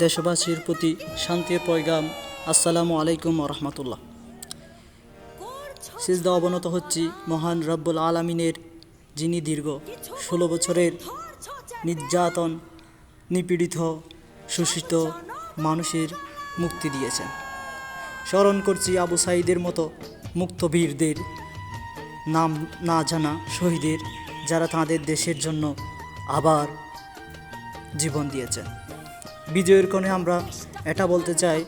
দেশবাসীর প্রতি শান্তির পয়গাম। আসসালামু আলাইকুম রহমতুল্লাহ। সিজদা অবনত হচ্ছি মহান রব্বুল আলামিনের, যিনি দীর্ঘ 16 বছরের নির্যাতন নিপীড়িত শোষিত মানুষের মুক্তি দিয়েছেন। স্মরণ করছি আবু সাঈদের মতো মুক্তবীরদের, নাম না জানা শহীদের, যারা তাঁদের দেশের জন্য আবার জীবন দিয়েছেন। বিজয়ের ক্ষণে আমরা এটা বলতে চাই,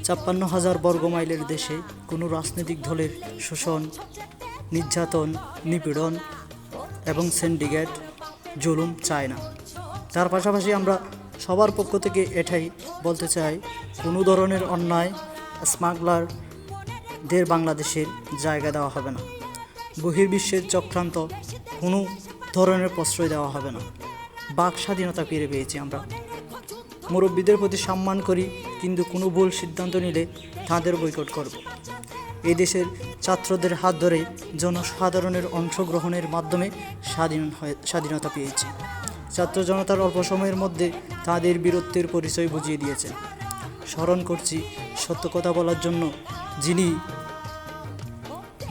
56,000 বর্গমাইলের দেশে কোনো রাজনৈতিক দলের শোষণ, নির্যাতন, নিপীড়ন এবং সিন্ডিকেট জুলুম চায় না। তার পাশাপাশি আমরা সবার পক্ষ থেকে এটাই বলতে চাই, কোনো ধরনের অন্যায় স্মাগলারদের বাংলাদেশের জায়গা দেওয়া হবে না। বহির্বিশ্বের চক্রান্ত কোনো ধরনের প্রশ্রয় দেওয়া হবে না। বাক স্বাধীনতা ফিরে পেয়েছি আমরা। মুরব্বীদের প্রতি সম্মান করি, কিন্তু কোনো ভুল সিদ্ধান্ত নিলে তাদের বয়কট করব। এই দেশের ছাত্রদের হাত ধরে জনসাধারণের অংশগ্রহণের মাধ্যমে স্বাধীনতা পেয়েছি। ছাত্র জনতার অল্প সময়ের মধ্যে তাদের বীরত্বের পরিচয় বুঝিয়ে দিয়েছে। স্মরণ করছি সত্য কথা বলার জন্য যিনি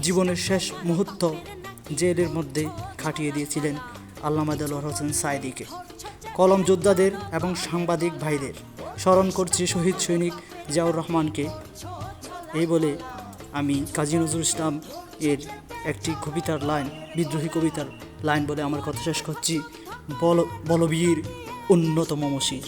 জীবনের শেষ মুহূর্ত জেলের মধ্যে কাটিয়ে দিয়েছিলেন, আল্লামা দেলোয়ার হোসেন সাঈদীকে। কলম যোদ্ধাদের এবং সাংবাদিক ভাইদের স্মরণ করছি শহীদ সৈনিক জিয়াউর রহমানকে। এই বলে আমি কাজী নজরুল ইসলাম এর একটি কবিতার লাইন, বিদ্রোহী কবিতার লাইন বলে আমার কথা শেষ করছি। বলবীর অন্যতম মশির।